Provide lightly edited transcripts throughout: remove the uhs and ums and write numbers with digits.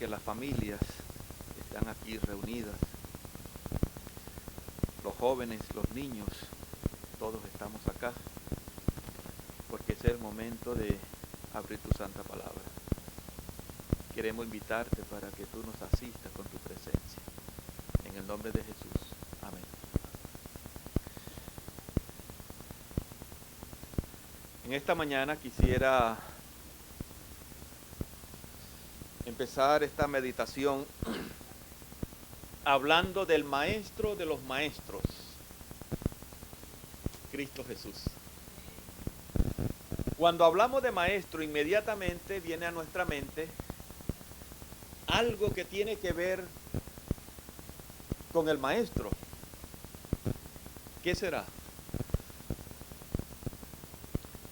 que las familias están aquí reunidas, los jóvenes, los niños, todos estamos acá, porque es el momento de abrir tu santa palabra. Queremos invitarte para que tú nos asistas con tu presencia. En el nombre de Jesús. Amén. En esta mañana quisiera empezar esta meditación hablando del maestro de los maestros, Cristo Jesús. Cuando hablamos de maestro, inmediatamente viene a nuestra mente algo que tiene que ver con el maestro. ¿Qué será?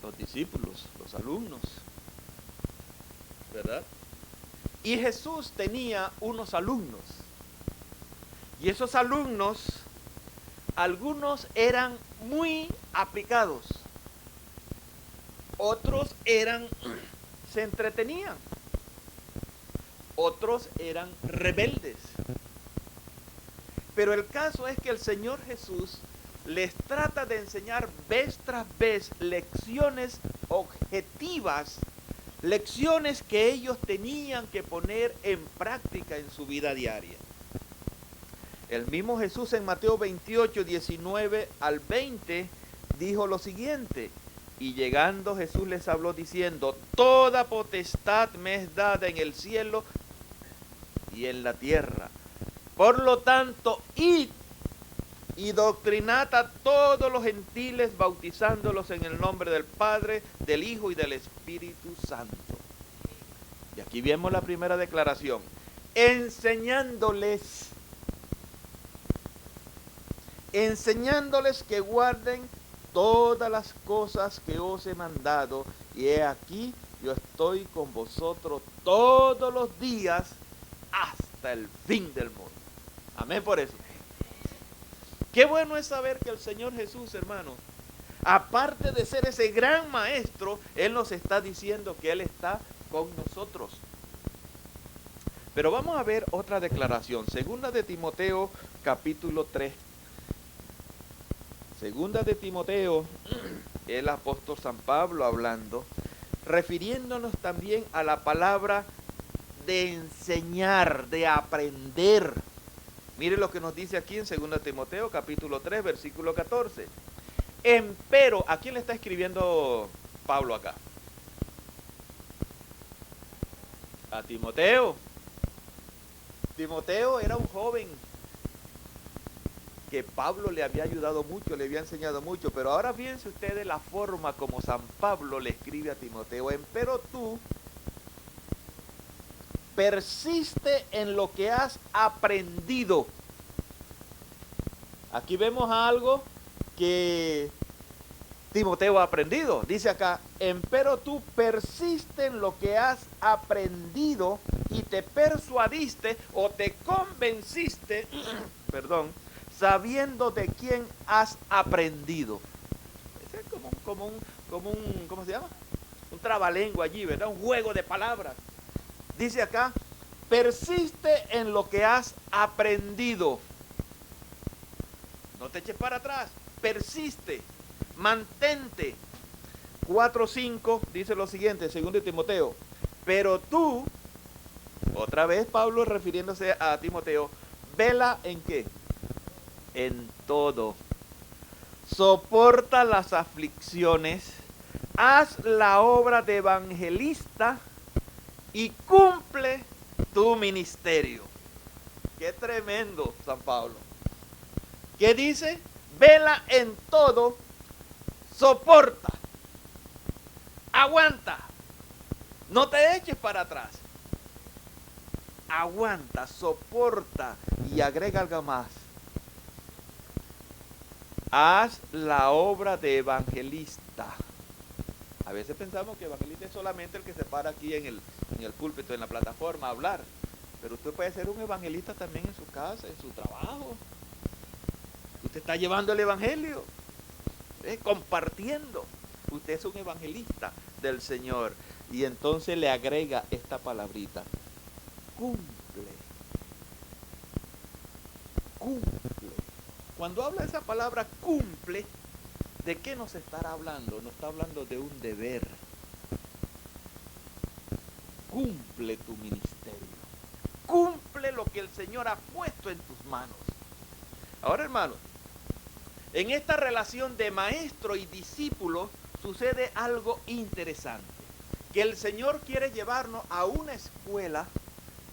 Los discípulos, los alumnos, ¿verdad? Y Jesús tenía unos alumnos. Y esos alumnos, algunos eran muy aplicados. Otros se entretenían. Otros eran rebeldes. Pero el caso es que el Señor Jesús les trata de enseñar vez tras vez lecciones objetivas, lecciones que ellos tenían que poner en práctica en su vida diaria. El mismo Jesús en Mateo 28, 19 al 20 dijo lo siguiente: y llegando Jesús les habló diciendo: toda potestad me es dada en el cielo y en la tierra. Por lo tanto, id y doctrinad a todos los gentiles, bautizándolos en el nombre del Padre, del Hijo y del Espíritu Santo. Y aquí vemos la primera declaración: enseñándoles que guarden todas las cosas que os he mandado, y he aquí, yo estoy con vosotros todos los días hasta el fin del mundo. Amén por eso. Qué bueno es saber que el Señor Jesús, hermano, aparte de ser ese gran maestro, Él nos está diciendo que Él está con nosotros. Pero vamos a ver otra declaración. Segunda de Timoteo, capítulo 3. Segunda de Timoteo, el apóstol San Pablo hablando, refiriéndonos también a la palabra de enseñar, de aprender. Mire lo que nos dice aquí en 2 Timoteo, capítulo 3, versículo 14. Empero, ¿a quién le está escribiendo Pablo acá? A Timoteo. Timoteo era un joven que Pablo le había ayudado mucho, le había enseñado mucho, pero ahora fíjense ustedes la forma como San Pablo le escribe a Timoteo: empero tú persiste en lo que has aprendido. Aquí vemos algo que Timoteo ha aprendido. Dice acá: empero tú persiste en lo que has aprendido y te persuadiste o te convenciste, sabiendo de quién has aprendido. Ese es como un, ¿cómo se llama? Un trabalengua allí, ¿verdad? Un juego de palabras. Dice acá: persiste en lo que has aprendido. No te eches para atrás, persiste, mantente. 4:5 dice lo siguiente, 2 Timoteo: pero tú, otra vez Pablo refiriéndose a Timoteo, vela en qué, en todo, soporta las aflicciones, haz la obra de evangelista y cumple tu ministerio. Qué tremendo, San Pablo. ¿Qué dice? Vela en todo, soporta, aguanta, no te eches para atrás. Aguanta, soporta y agrega algo más. Haz la obra de evangelista. A veces pensamos que evangelista es solamente el que se para aquí en el púlpito, en la plataforma a hablar. Pero usted puede ser un evangelista también en su casa, en su trabajo. Usted está llevando el evangelio, compartiendo. Usted es un evangelista del Señor. Y entonces le agrega esta palabrita: cumple. Cumple. Cuando habla esa palabra cumple, ¿de qué nos estará hablando? Nos está hablando de un deber. Cumple tu ministerio. Cumple lo que el Señor ha puesto en tus manos. Ahora, hermanos, en esta relación de maestro y discípulo sucede algo interesante. Que el Señor quiere llevarnos a una escuela,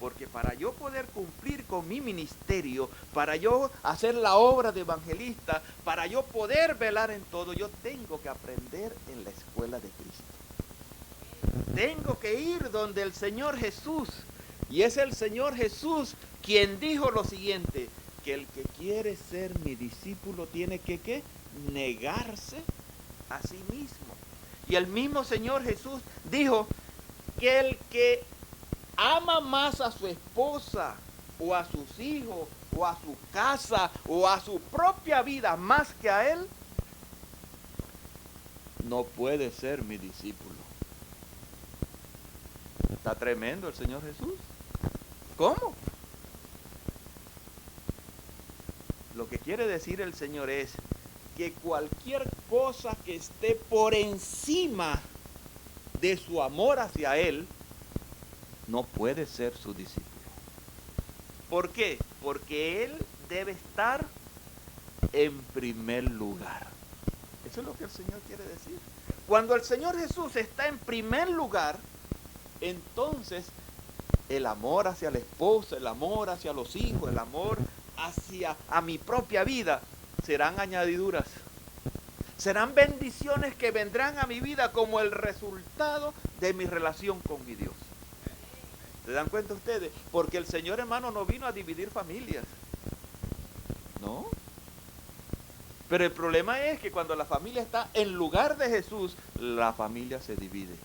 porque para yo poder cumplir con mi ministerio, para yo hacer la obra de evangelista, para yo poder velar en todo, yo tengo que aprender en la escuela de Cristo. Tengo que ir donde el Señor Jesús, y es el Señor Jesús quien dijo lo siguiente, que el que quiere ser mi discípulo tiene que ¿qué? Negarse a sí mismo. Y el mismo Señor Jesús dijo que el que ama más a su esposa o a sus hijos o a su casa o a su propia vida más que a él, no puede ser mi discípulo. Está tremendo el Señor Jesús. ¿Cómo? Lo que quiere decir el Señor es que cualquier cosa que esté por encima de su amor hacia Él, no puede ser su discípulo. ¿Por qué? Porque Él debe estar en primer lugar. Eso es lo que el Señor quiere decir. Cuando el Señor Jesús está en primer lugar, entonces el amor hacia la esposa, el amor hacia los hijos, el amor hacia mi propia vida, serán añadiduras. Serán bendiciones que vendrán a mi vida como el resultado de mi relación con mi Dios. ¿Se dan cuenta ustedes? Porque el Señor, hermano, no vino a dividir familias. No. Pero el problema es que cuando la familia está en lugar de Jesús, la familia se divide.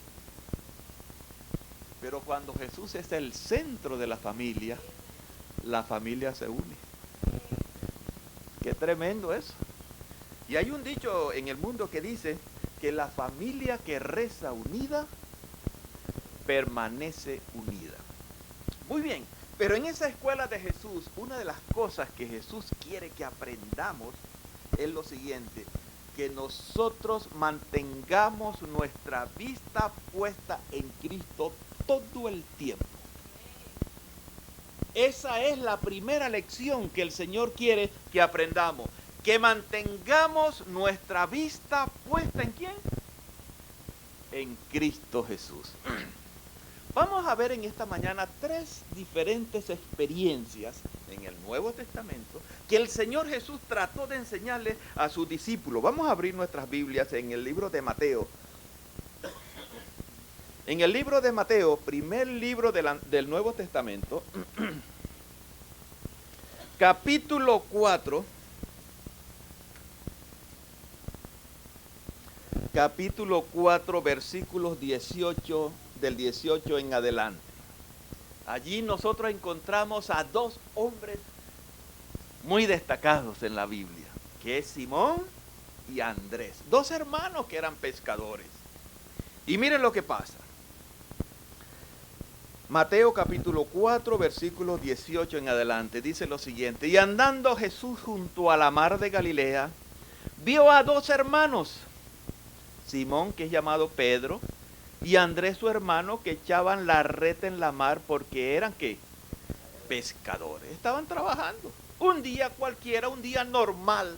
Pero cuando Jesús es el centro de la familia se une. Qué tremendo eso. Y hay un dicho en el mundo que dice que la familia que reza unida permanece unida. Muy bien, pero en esa escuela de Jesús, una de las cosas que Jesús quiere que aprendamos es lo siguiente, que nosotros mantengamos nuestra vista puesta en Cristo todo el tiempo. Esa es la primera lección que el Señor quiere que aprendamos. Que mantengamos nuestra vista puesta ¿en quién? En Cristo Jesús. Vamos a ver en esta mañana 3 diferentes experiencias en el Nuevo Testamento que el Señor Jesús trató de enseñarle a sus discípulos. Vamos a abrir nuestras Biblias en el libro de Mateo. En el libro de Mateo, primer libro del Nuevo Testamento, capítulo 4, versículos 18, del 18 en adelante. Allí nosotros encontramos a 2 hombres muy destacados en la Biblia, que es Simón y Andrés, 2 hermanos que eran pescadores. Y miren lo que pasa. Mateo capítulo 4, versículos 18 en adelante, dice lo siguiente: y andando Jesús junto a la mar de Galilea, vio a 2 hermanos, Simón, que es llamado Pedro, y Andrés su hermano, que echaban la red en la mar porque eran ¿qué? Pescadores. Estaban trabajando. Un día cualquiera, un día normal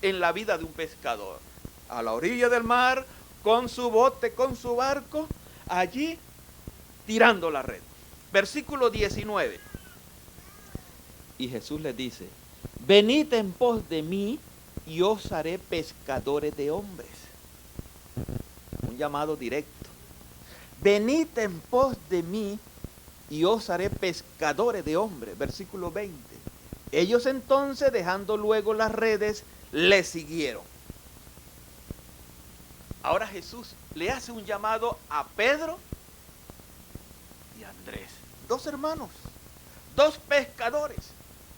en la vida de un pescador. A la orilla del mar, con su bote, con su barco, allí tirando la red. Versículo 19. Y Jesús les dice: venid en pos de mí y os haré pescadores de hombres. Un llamado directo. Venid en pos de mí y os haré pescadores de hombres. Versículo 20. Ellos entonces, dejando luego las redes, le siguieron. Ahora Jesús le hace un llamado a Pedro y Andrés, 2 hermanos, 2 pescadores,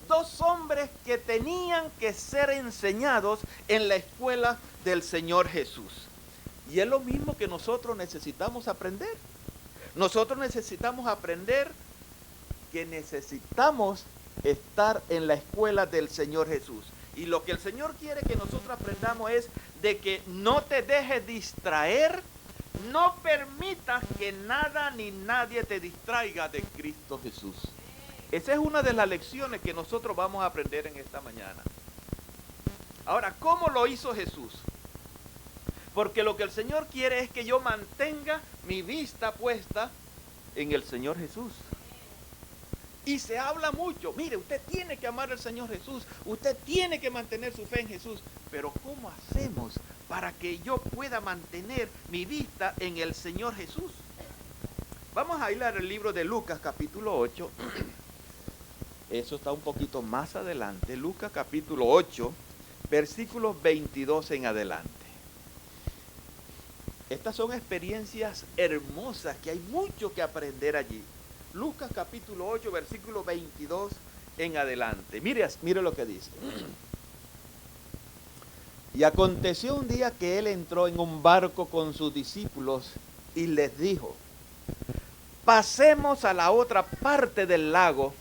2 hombres que tenían que ser enseñados en la escuela del Señor Jesús. Y es lo mismo que nosotros necesitamos aprender. Nosotros necesitamos aprender que necesitamos estar en la escuela del Señor Jesús. Y lo que el Señor quiere que nosotros aprendamos es de que no te dejes distraer, no permitas que nada ni nadie te distraiga de Cristo Jesús. Esa es una de las lecciones que nosotros vamos a aprender en esta mañana. Ahora, ¿cómo lo hizo Jesús? Porque lo que el Señor quiere es que yo mantenga mi vista puesta en el Señor Jesús. Y se habla mucho, mire, usted tiene que amar al Señor Jesús, usted tiene que mantener su fe en Jesús, pero ¿cómo hacemos para que yo pueda mantener mi vista en el Señor Jesús? Vamos a ir al libro de Lucas capítulo 8, eso está un poquito más adelante, Lucas capítulo 8, versículos 22 en adelante. Estas son experiencias hermosas que hay mucho que aprender allí. Lucas capítulo 8, versículo 22 en adelante. Mire lo que dice. Y aconteció un día que él entró en un barco con sus discípulos y les dijo: pasemos a la otra parte del lago.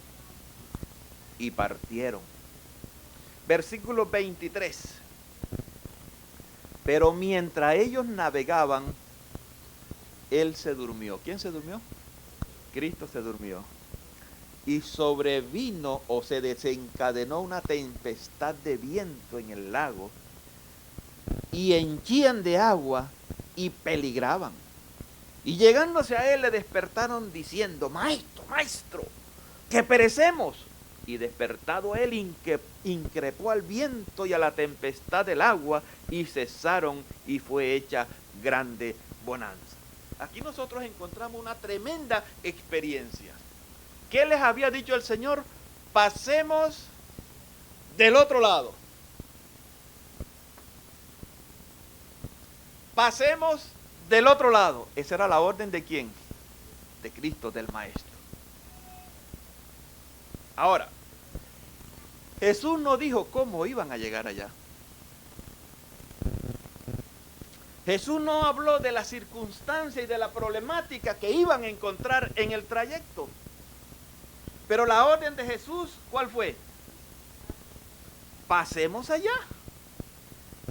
Y partieron. Versículo 23. Pero mientras ellos navegaban, él se durmió. ¿Quién se durmió? Cristo se durmió. Y sobrevino o se desencadenó una tempestad de viento en el lago, y henchían de agua y peligraban. Y llegándose a él le despertaron diciendo: maestro, maestro, que perecemos. Y despertado él increpó al viento y a la tempestad del agua, y cesaron, y fue hecha grande bonanza. Aquí nosotros encontramos una tremenda experiencia. ¿Qué les había dicho el Señor? Pasemos del otro lado. Pasemos del otro lado. Esa era la orden de ¿quién? De Cristo, del Maestro. Ahora, Jesús no dijo cómo iban a llegar allá. Jesús no habló de la circunstancia y de la problemática que iban a encontrar en el trayecto. Pero la orden de Jesús, ¿cuál fue? Pasemos allá.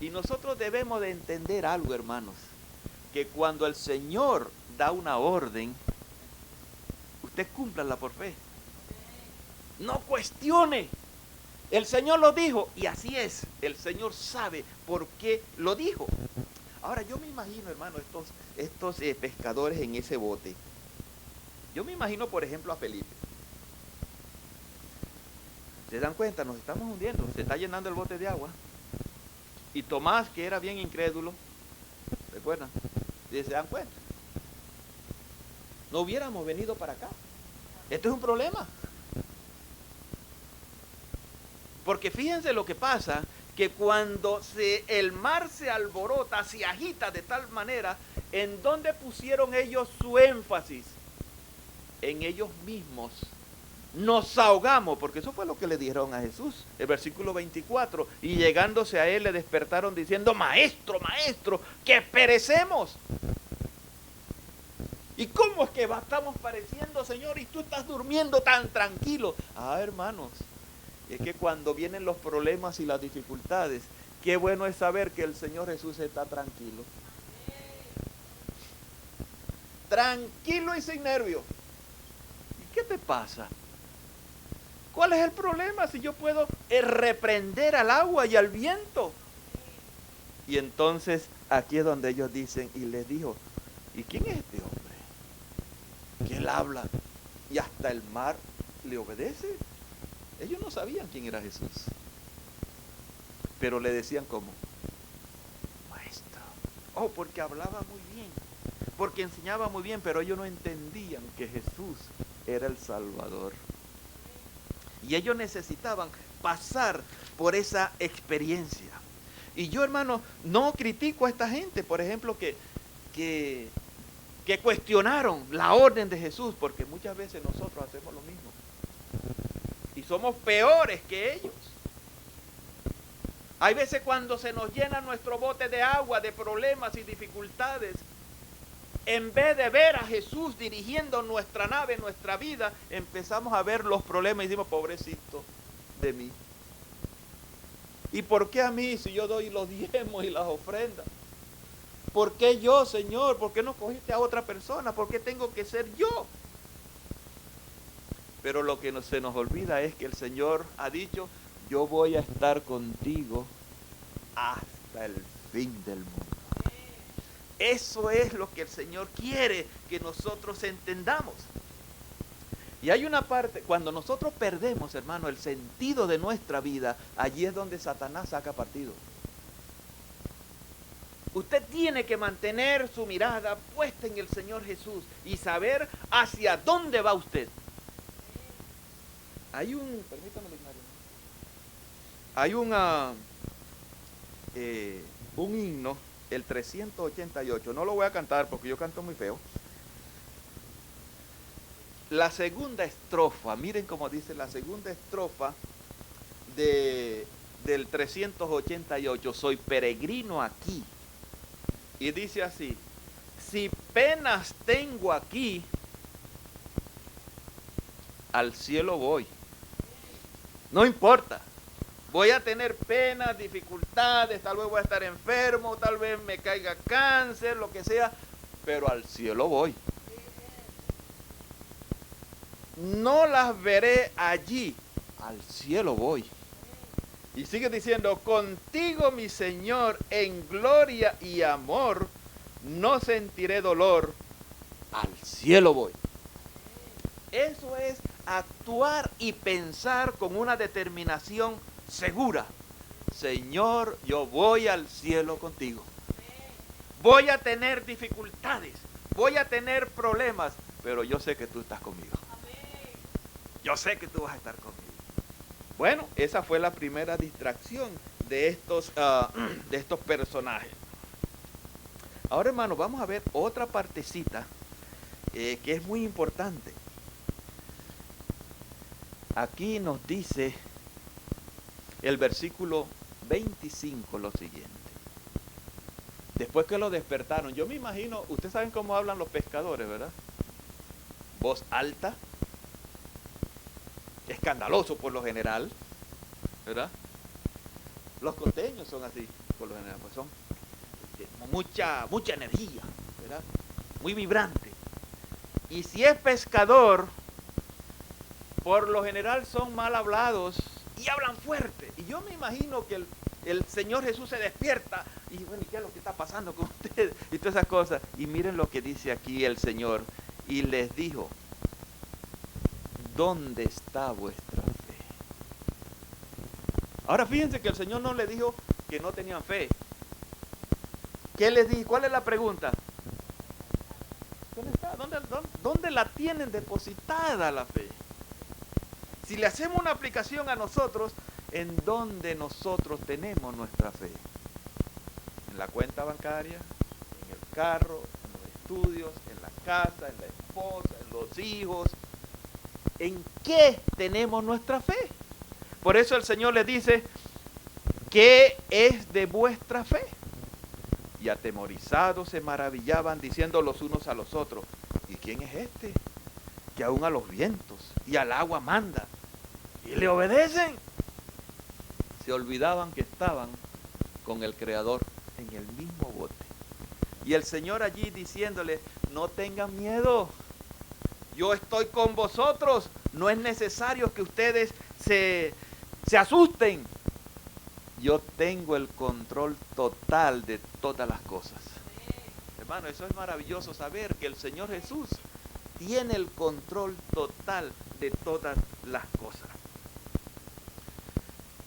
Y nosotros debemos de entender algo, hermanos, que cuando el Señor da una orden, usted cúmplala por fe. No cuestione. El Señor lo dijo y así es. El Señor sabe por qué lo dijo. Ahora yo me imagino, hermano, estos pescadores en ese bote. Yo me imagino, por ejemplo, a Felipe. ¿Se dan cuenta? Nos estamos hundiendo. Se está llenando el bote de agua. Y Tomás, que era bien incrédulo, ¿recuerdan? ¿Se dan cuenta? No hubiéramos venido para acá. Esto es un problema. Porque fíjense lo que pasa, que cuando el mar se alborota, se agita de tal manera, ¿en dónde pusieron ellos su énfasis? En ellos mismos. Nos ahogamos, porque eso fue lo que le dijeron a Jesús. El versículo 24, y llegándose a él le despertaron diciendo: maestro, maestro, que perecemos. ¿Y cómo es que estamos pareciendo, Señor, y tú estás durmiendo tan tranquilo? Hermanos, es que cuando vienen los problemas y las dificultades, qué bueno es saber que el Señor Jesús está tranquilo. Tranquilo y sin nervios. ¿Y qué te pasa? ¿Cuál es el problema si yo puedo reprender al agua y al viento? Y entonces aquí es donde ellos dicen, y les dijo: ¿y quién es este hombre? Que él habla y hasta el mar le obedece. Ellos no sabían quién era Jesús, pero le decían como maestro. Porque hablaba muy bien, porque enseñaba muy bien, pero ellos no entendían que Jesús era el Salvador. Y ellos necesitaban pasar por esa experiencia. Y yo, hermano, no critico a esta gente, por ejemplo, que cuestionaron la orden de Jesús, porque muchas veces nosotros hacemos lo mismo. Y somos peores que ellos. Hay veces cuando se nos llena nuestro bote de agua, de problemas y dificultades, en vez de ver a Jesús dirigiendo nuestra nave, nuestra vida, empezamos a ver los problemas y decimos, pobrecito de mí. ¿Y por qué a mí si yo doy los diezmos y las ofrendas? ¿Por qué yo, Señor? ¿Por qué no cogiste a otra persona? ¿Por qué tengo que ser yo? Pero lo que se nos olvida es que el Señor ha dicho, yo voy a estar contigo hasta el fin del mundo. Eso es lo que el Señor quiere que nosotros entendamos. Y hay una parte, cuando nosotros perdemos, hermano, el sentido de nuestra vida, allí es donde Satanás saca partido. Usted tiene que mantener su mirada puesta en el Señor Jesús y saber hacia dónde va usted. Hay un, permítame, hay un himno, el 388, no lo voy a cantar porque yo canto muy feo. La segunda estrofa, miren cómo dice la segunda estrofa del 388, soy peregrino aquí. Y dice así, si penas tengo aquí, al cielo voy. No importa, voy a tener penas, dificultades, tal vez voy a estar enfermo, tal vez me caiga cáncer, lo que sea, pero al cielo voy. No las veré allí, al cielo voy. Y sigue diciendo, contigo mi Señor, en gloria y amor, no sentiré dolor, al cielo voy. Eso es actuar y pensar con una determinación segura. Señor, yo voy al cielo contigo. Voy a tener dificultades, voy a tener problemas, pero yo sé que tú estás conmigo. Yo sé que tú vas a estar conmigo. Bueno, esa fue la primera distracción de estos personajes. Ahora, hermano, vamos a ver otra partecita que es muy importante. Aquí nos dice el versículo 25 lo siguiente. Después que lo despertaron, yo me imagino, ustedes saben cómo hablan los pescadores, ¿verdad? Voz alta, escandaloso por lo general, ¿verdad? Los costeños son así, por lo general, pues son mucha energía, ¿verdad? Muy vibrante. Y si es pescador, por lo general son mal hablados y hablan fuerte. Y yo me imagino que el Señor Jesús se despierta y bueno, ¿qué es lo que está pasando con ustedes? Y todas esas cosas. Y miren lo que dice aquí el Señor. Y les dijo, ¿dónde está vuestra fe? Ahora fíjense que el Señor no le dijo que no tenían fe. ¿Qué les dijo? ¿Cuál es la pregunta? ¿Dónde está? ¿Dónde la tienen depositada la fe? Si le hacemos una aplicación a nosotros, ¿en dónde nosotros tenemos nuestra fe? ¿En la cuenta bancaria? ¿En el carro? ¿En los estudios? ¿En la casa? ¿En la esposa? ¿En los hijos? ¿En qué tenemos nuestra fe? Por eso el Señor les dice, ¿qué es de vuestra fe? Y atemorizados se maravillaban diciendo los unos a los otros, ¿y quién es este? Que aún a los vientos y al agua manda y le obedecen. Se olvidaban que estaban con el Creador en el mismo bote. Y el Señor allí diciéndole, no tengan miedo, yo estoy con vosotros, no es necesario que ustedes se asusten. Yo tengo el control total de todas las cosas. Hermano, eso es maravilloso saber que el Señor Jesús tiene el control total de todas las cosas.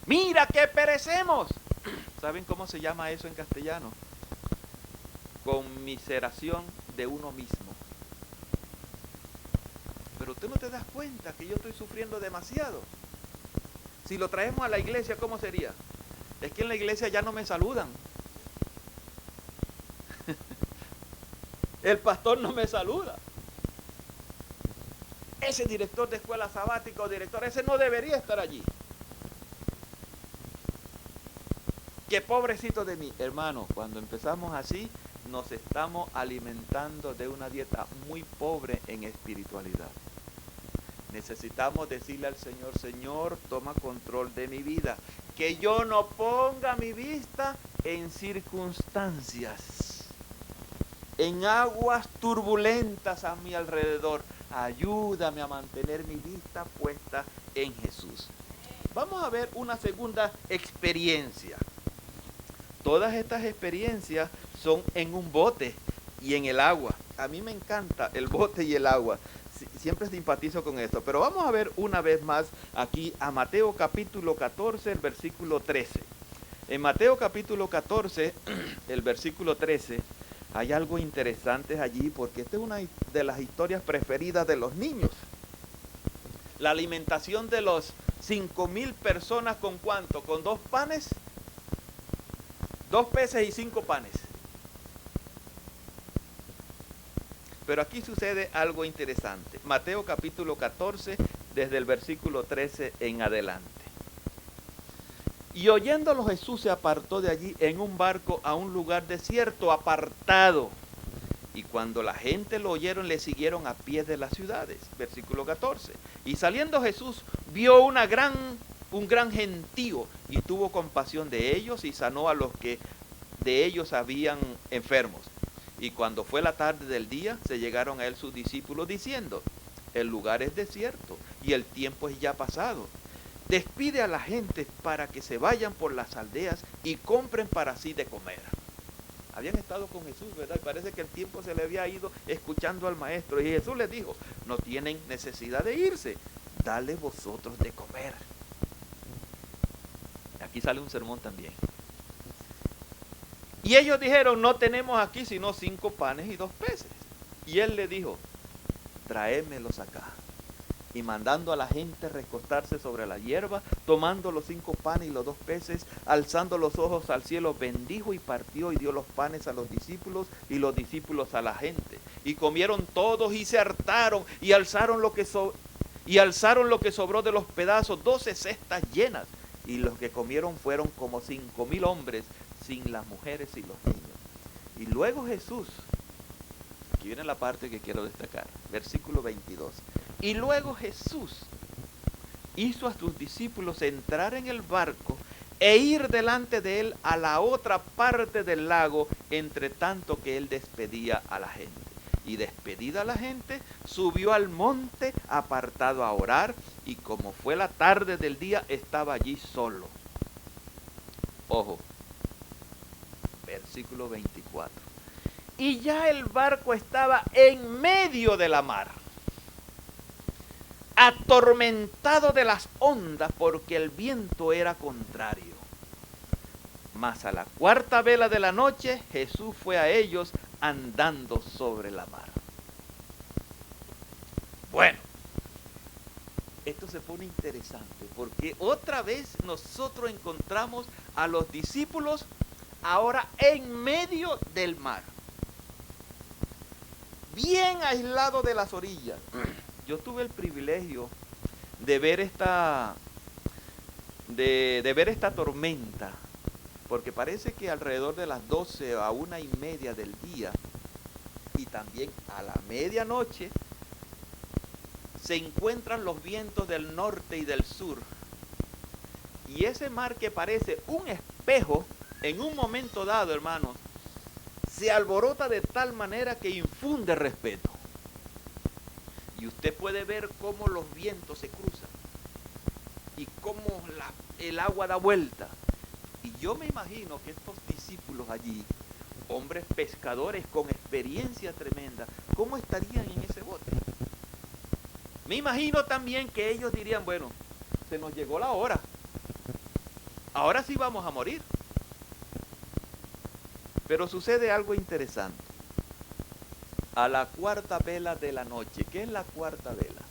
Mira que perecemos. ¿Saben cómo se llama eso en castellano? Conmiseración de uno mismo. Pero tú no te das cuenta que yo estoy sufriendo demasiado. Si lo traemos a la iglesia, ¿cómo sería? Es que en la iglesia ya no me saludan. El pastor no me saluda. Ese director de escuela sabática o director, ese no debería estar allí. Qué pobrecito de mí. Hermano, cuando empezamos así, nos estamos alimentando de una dieta muy pobre en espiritualidad. Necesitamos decirle al Señor: Señor, toma control de mi vida. Que yo no ponga mi vista en circunstancias, en aguas turbulentas a mi alrededor. Ayúdame a mantener mi vista puesta en Jesús. Vamos a ver una segunda experiencia. Todas estas experiencias son en un bote y en el agua. A mí me encanta el bote y el agua. Siempre simpatizo con esto. Pero vamos a ver una vez más aquí a Mateo capítulo 14, el versículo 13. En Mateo capítulo 14, el versículo 13, hay algo interesante allí, porque esta es una de las historias preferidas de los niños. La alimentación de los 5,000 personas, ¿con cuánto? ¿Con 2 panes? 2 peces y 5 panes. Pero aquí sucede algo interesante. Mateo capítulo 14, desde el versículo 13 en adelante. Y oyéndolo, Jesús se apartó de allí en un barco a un lugar desierto, apartado. Y cuando la gente lo oyeron, le siguieron a pie de las ciudades. Versículo 14. Y saliendo Jesús, vio un gran gentío, y tuvo compasión de ellos, y sanó a los que de ellos habían enfermos. Y cuando fue la tarde del día, se llegaron a él sus discípulos diciendo: el lugar es desierto y el tiempo es ya pasado. Despide a la gente para que se vayan por las aldeas y compren para sí de comer. Habían estado con Jesús, ¿verdad? Y parece que el tiempo se le había ido escuchando al maestro. Y Jesús les dijo: no tienen necesidad de irse, dale vosotros de comer. Aquí sale un sermón también. Y ellos dijeron: no tenemos aquí sino 5 panes y 2 peces. Y él le dijo: tráemelos acá. Y mandando a la gente recostarse sobre la hierba, tomando los 5 panes y los 2 peces, alzando los ojos al cielo, bendijo y partió y dio los panes a los discípulos y los discípulos a la gente. Y comieron todos y se hartaron y alzaron lo que sobró de los pedazos, 12 cestas llenas. Y los que comieron fueron como 5,000 hombres, sin las mujeres y los niños. Y luego Jesús, aquí viene la parte que quiero destacar, versículo 22. Y luego Jesús hizo a sus discípulos entrar en el barco e ir delante de él a la otra parte del lago, entre tanto que él despedía a la gente. Y despedida la gente, subió al monte apartado a orar, y como fue la tarde del día, estaba allí solo. Ojo, versículo 24. Y ya el barco estaba en medio de la mar, atormentado de las ondas, porque el viento era contrario. Mas a la 4ª vela de la noche, Jesús fue a ellos andando sobre la mar. Bueno, esto se pone interesante, porque otra vez nosotros encontramos a los discípulos ahora en medio del mar, bien aislado de las orillas. Yo tuve el privilegio de ver esta tormenta, porque parece que alrededor de las 12 a 1:30 del día, y también a la medianoche, se encuentran los vientos del norte y del sur. Y ese mar, que parece un espejo, en un momento dado, hermanos, se alborota de tal manera que infunde respeto. Y usted puede ver cómo los vientos se cruzan y cómo el agua da vuelta. Y yo me imagino que estos discípulos allí, hombres pescadores con experiencia tremenda, ¿cómo estarían en ese bote? Me imagino también que ellos dirían: bueno, se nos llegó la hora, ahora sí vamos a morir. Pero sucede algo interesante. A la 4ª vela de la noche. ¿Qué es la 4ª vela?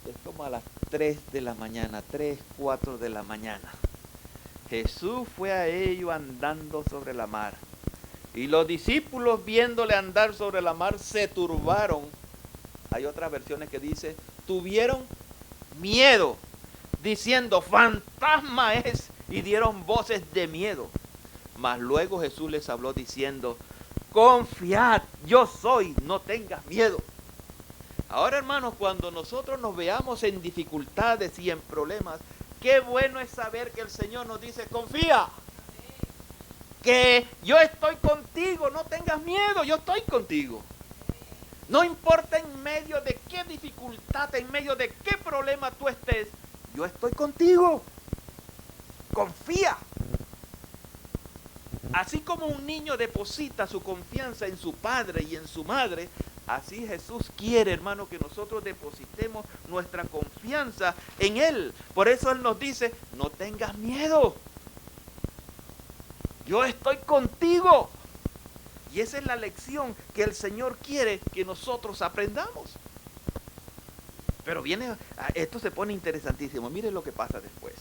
Es como a las 3 de la mañana, 3, 4 de la mañana. Jesús fue a ellos andando sobre la mar. Y los discípulos, viéndole andar sobre la mar, se turbaron. Hay otras versiones que dice: tuvieron miedo, diciendo: fantasma es, y dieron voces de miedo. Mas luego Jesús les habló diciendo, confiad, yo soy, no tengas miedo. Ahora, hermanos, cuando nosotros nos veamos en dificultades y en problemas, qué bueno es saber que el Señor nos dice, confía, que yo estoy contigo, no tengas miedo, yo estoy contigo. No importa en medio de qué dificultad, en medio de qué problema tú estés, yo estoy contigo. Confía. Así como un niño deposita su confianza en su padre y en su madre, así Jesús quiere, hermano, que nosotros depositemos nuestra confianza en Él. Por eso Él nos dice, no tengas miedo. Yo estoy contigo. Y esa es la lección que el Señor quiere que nosotros aprendamos. Pero esto se pone interesantísimo. Mire lo que pasa después.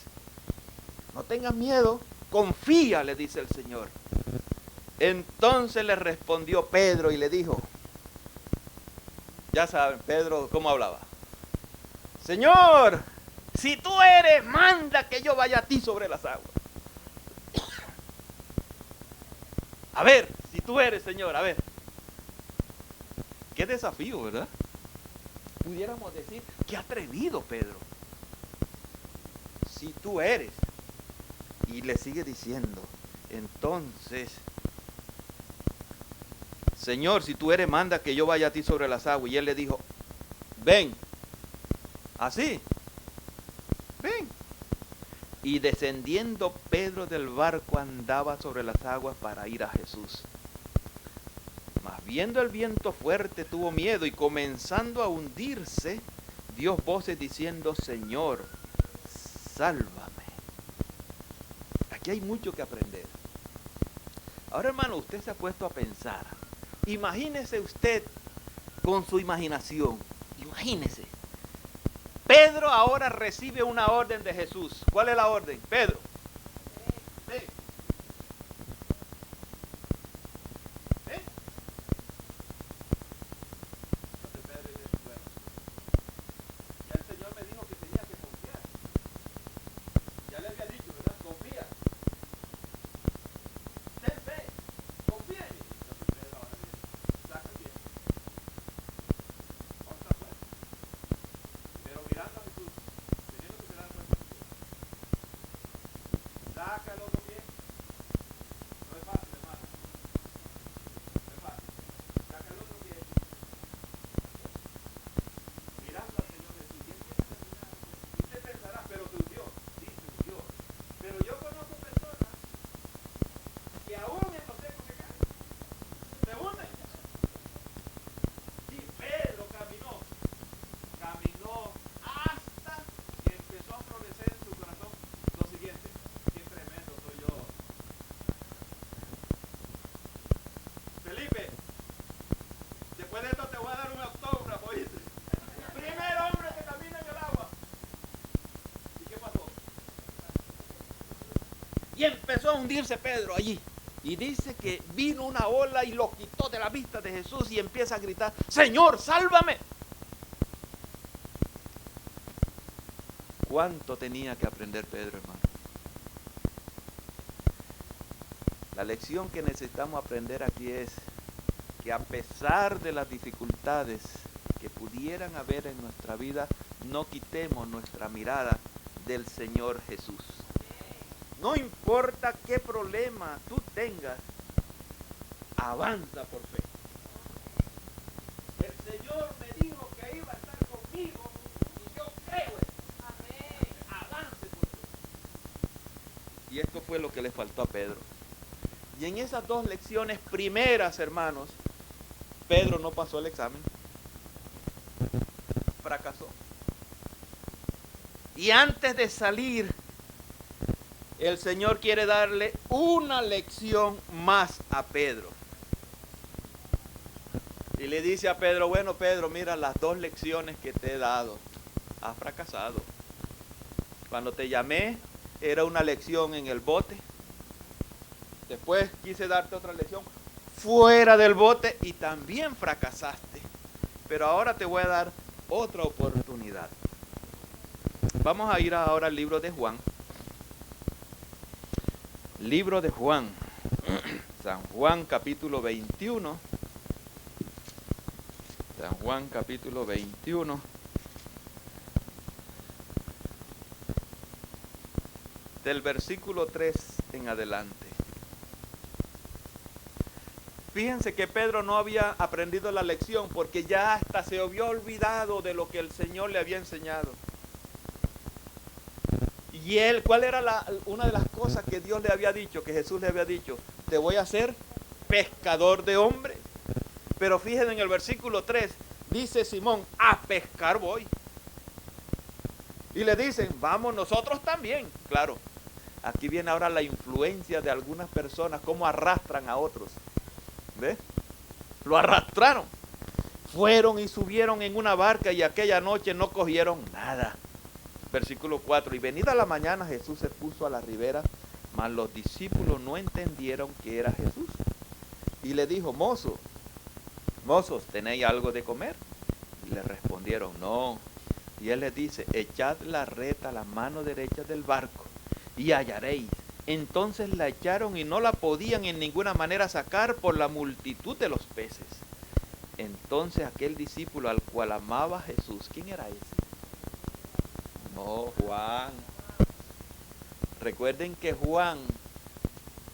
No tengas miedo, confía, le dice el Señor. Entonces le respondió Pedro y le dijo, ya saben, Pedro, ¿cómo hablaba? Señor, si tú eres, manda que yo vaya a ti sobre las aguas. A ver, si tú eres, Señor, a ver. Qué desafío, ¿verdad? Pudiéramos decir, qué atrevido, Pedro. Si tú eres. Y le sigue diciendo, entonces, Señor, si tú eres, manda que yo vaya a ti sobre las aguas. Y él le dijo, ven. Así. Ven. Y descendiendo Pedro del barco andaba sobre las aguas para ir a Jesús. Mas viendo el viento fuerte tuvo miedo y comenzando a hundirse, dio voces diciendo, Señor, sálvame. Aquí hay mucho que aprender. Ahora, hermano, usted se ha puesto a pensar. Imagínese usted con su imaginación. Imagínese. Pedro ahora recibe una orden de Jesús. ¿Cuál es la orden? Pedro. Ven. Ven. Entonces Pedro dice, bueno, ya el Señor me dijo que tenía que confiar. Ya le había dicho, ¿verdad? Confía. Ten fe. Confía en mí. Entonces Pedro ahora dice, saca el viento. Otra fuerza. Pero mirando a Jesús, teniendo que mirar a Jesús, saca el otro pie. No es fácil, hermano. No es fácil. Saca el otro pie. Mirando al Señor Jesús. Y empieza a caminar. Y usted pensará, pero se hundió. Sí, se hundió. Pero yo conozco personas que aún en los secos que caen, se hunden. Sí, Pedro caminó hasta que empezó a florecer en su corazón lo siguiente. Qué tremendo soy yo. Felipe, después de esto te voy a dar un autógrafo, ¿oíste? Primer hombre que camina en el agua. ¿Y qué pasó? Y empezó a hundirse Pedro allí. Y dice que vino una ola y lo quitó de la vista de Jesús y empieza a gritar, Señor, sálvame. ¿Cuánto tenía que aprender Pedro, hermano? La lección que necesitamos aprender aquí es que a pesar de las dificultades que pudieran haber en nuestra vida, no quitemos nuestra mirada del Señor Jesús. No importa qué problema tú tengas, avanza por fe. El Señor me dijo que iba a estar conmigo y yo creo eso. Avance por fe. Y esto fue lo que le faltó a Pedro. Y en esas dos lecciones primeras, hermanos, Pedro no pasó el examen. Fracasó. Y antes de salir, el Señor quiere darle una lección más a Pedro. Y le dice a Pedro, bueno, Pedro, mira las dos lecciones que te he dado. Has fracasado. Cuando te llamé, era una lección en el bote. Después quise darte otra lección fuera del bote y también fracasaste. Pero ahora te voy a dar otra oportunidad. Vamos a ir ahora al libro de Juan. Libro de Juan. San Juan capítulo 21. San Juan capítulo 21. Del versículo 3 en adelante. Fíjense que Pedro no había aprendido la lección porque ya hasta se había olvidado de lo que el Señor le había enseñado. Y él, ¿cuál era una de las cosas que Dios le había dicho, que Jesús le había dicho? Te voy a hacer pescador de hombres. Pero fíjense en el versículo 3, dice Simón, a pescar voy. Y le dicen, vamos nosotros también. Claro, aquí viene ahora la influencia de algunas personas, cómo arrastran a otros. ¿Ves? Lo arrastraron. Fueron y subieron en una barca y aquella noche no cogieron nada. Versículo 4, y venida la mañana Jesús se puso a la ribera, mas los discípulos no entendieron que era Jesús. Y le dijo, mozos, ¿tenéis algo de comer? Y le respondieron, no. Y él les dice, echad la red a la mano derecha del barco y hallaréis. Entonces la echaron y no la podían en ninguna manera sacar por la multitud de los peces. Entonces aquel discípulo al cual amaba Jesús, ¿quién era ese? No, Juan. Recuerden que Juan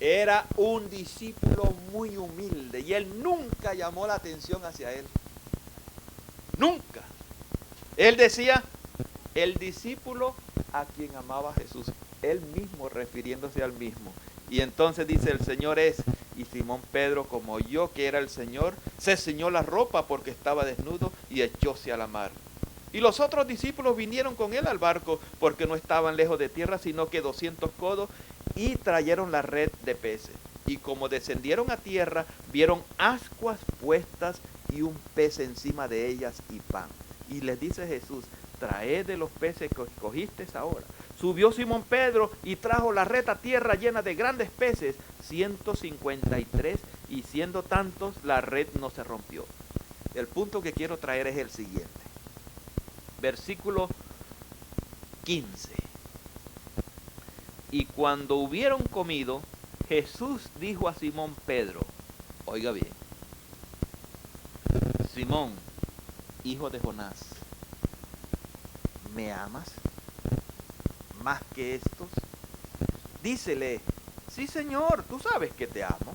era un discípulo muy humilde y él nunca llamó la atención hacia él. Nunca. Él decía, el discípulo a quien amaba Jesús. Él mismo refiriéndose al mismo. Y entonces dice, el Señor es. Y Simón Pedro, como oyó que era el Señor, se ciñó la ropa porque estaba desnudo y echóse a la mar. Y los otros discípulos vinieron con él al barco porque no estaban lejos de tierra, sino que 200 codos, y trajeron la red de peces. Y como descendieron a tierra, vieron ascuas puestas y un pez encima de ellas y pan. Y les dice Jesús, traed de los peces que cogisteis ahora. Subió Simón Pedro y trajo la red a tierra llena de grandes peces, 153, y siendo tantos, la red no se rompió. El punto que quiero traer es el siguiente. Versículo 15. Y cuando hubieron comido, Jesús dijo a Simón Pedro, oiga bien, Simón, hijo de Jonás, ¿me amas más que estos? Dícele, sí Señor, tú sabes que te amo.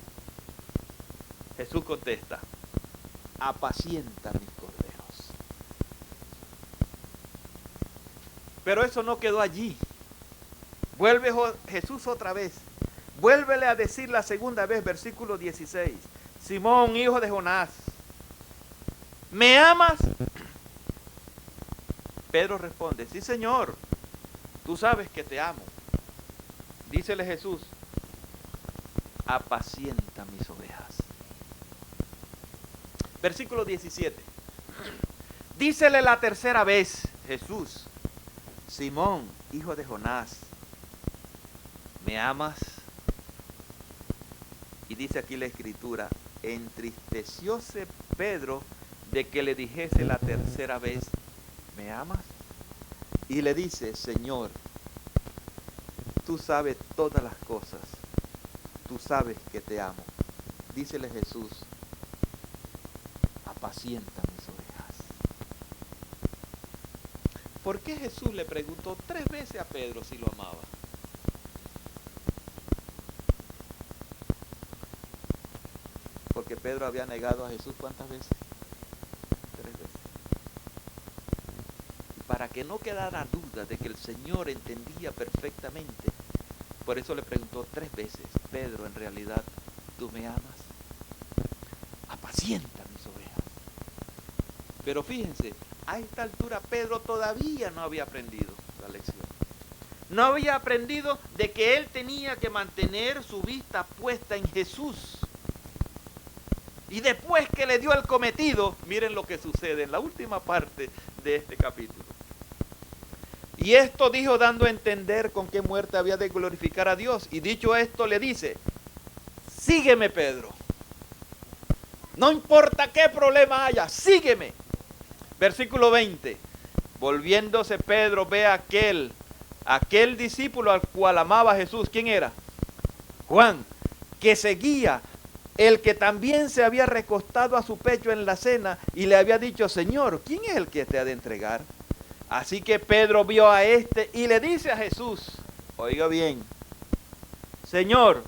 Jesús contesta, apacienta mis corderos. Pero eso no quedó allí. Vuelve Jesús otra vez. Vuélvele a decir la segunda vez, versículo 16. Simón, hijo de Jonás, ¿me amas? Pedro responde, sí Señor, tú sabes que te amo. Dícele Jesús, apacienta mis ovejas. Versículo 17. Dícele la tercera vez Jesús, Simón, hijo de Jonás, ¿me amas? Y dice aquí la escritura, entristecióse Pedro de que le dijese la tercera vez, ¿me amas? Y le dice, Señor, tú sabes todas las cosas, tú sabes que te amo. Dícele Jesús, apacienta mis ovejas. ¿Por qué Jesús le preguntó 3 veces a Pedro si lo amaba? Porque Pedro había negado a Jesús ¿cuántas veces? 3 veces. Y para que no quedara duda de que el Señor entendía perfectamente, por eso le preguntó 3 veces, Pedro, en realidad, ¿tú me amas? Apacienta mis ovejas. Pero fíjense, a esta altura Pedro todavía no había aprendido la lección. No había aprendido de que él tenía que mantener su vista puesta en Jesús. Y después que le dio el cometido, miren lo que sucede en la última parte de este capítulo. Y esto dijo dando a entender con qué muerte había de glorificar a Dios. Y dicho esto le dice, sígueme Pedro. No importa qué problema haya, sígueme. Versículo 20. Volviéndose Pedro ve a aquel discípulo al cual amaba Jesús. ¿Quién era? Juan, que seguía, el que también se había recostado a su pecho en la cena y le había dicho, Señor, ¿quién es el que te ha de entregar? Así que Pedro vio a este y le dice a Jesús, oiga bien, Señor,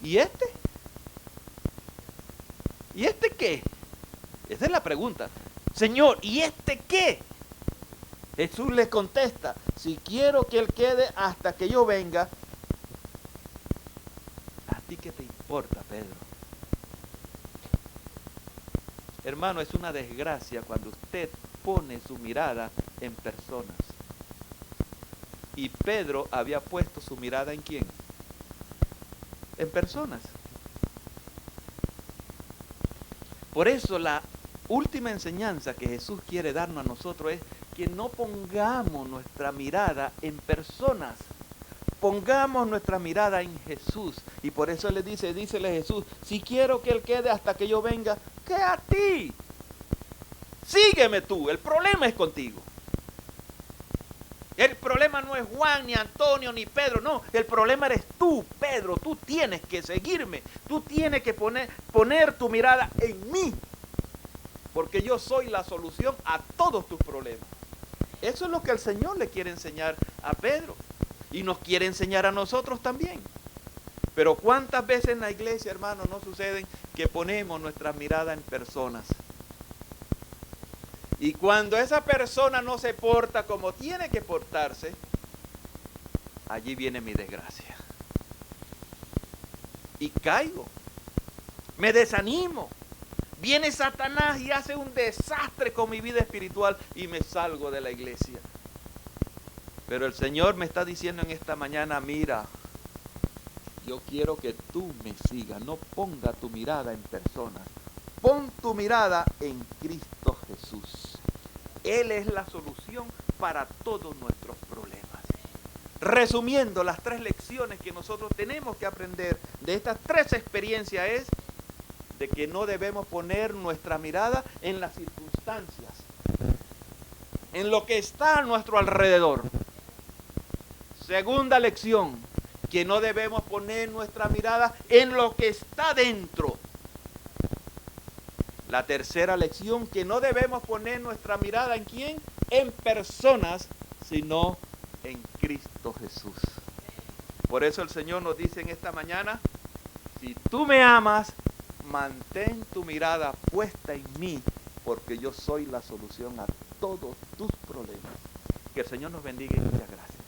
¿y este? ¿Y este qué? Esa es la pregunta. Señor, ¿y este qué? Jesús le contesta, si quiero que él quede hasta que yo venga, ¿a ti qué te importa, Pedro? Hermano, es una desgracia cuando usted pone su mirada en personas. Y Pedro había puesto su mirada ¿en quién? En personas. Por eso la última enseñanza que Jesús quiere darnos a nosotros es que no pongamos nuestra mirada en personas. Pongamos nuestra mirada en Jesús. Y por eso le dícele Jesús, si quiero que él quede hasta que yo venga, ¿qué a ti? Sígueme tú, el problema es contigo. El problema no es Juan, ni Antonio, ni Pedro, no. El problema eres tú, Pedro. Tú tienes que seguirme. Tú tienes que poner tu mirada en mí. Porque yo soy la solución a todos tus problemas. Eso es lo que el Señor le quiere enseñar a Pedro. Y nos quiere enseñar a nosotros también. Pero ¿cuántas veces en la iglesia, hermanos, no suceden que ponemos nuestra mirada en personas? Y cuando esa persona no se porta como tiene que portarse, allí viene mi desgracia. Y caigo, me desanimo. Viene Satanás y hace un desastre con mi vida espiritual y me salgo de la iglesia. Pero el Señor me está diciendo en esta mañana, mira, yo quiero que tú me sigas, no ponga tu mirada en personas. Pon tu mirada en Cristo Jesús. Él es la solución para todos nuestros problemas. Resumiendo, las 3 lecciones que nosotros tenemos que aprender de estas 3 experiencias es de que no debemos poner nuestra mirada en las circunstancias, en lo que está a nuestro alrededor. Segunda lección, que no debemos poner nuestra mirada en lo que está dentro. La tercera lección, que no debemos poner nuestra mirada ¿en quién? En personas, sino en Cristo Jesús. Por eso el Señor nos dice en esta mañana, si tú me amas, mantén tu mirada puesta en mí, porque yo soy la solución a todos tus problemas. Que el Señor nos bendiga y muchas gracias.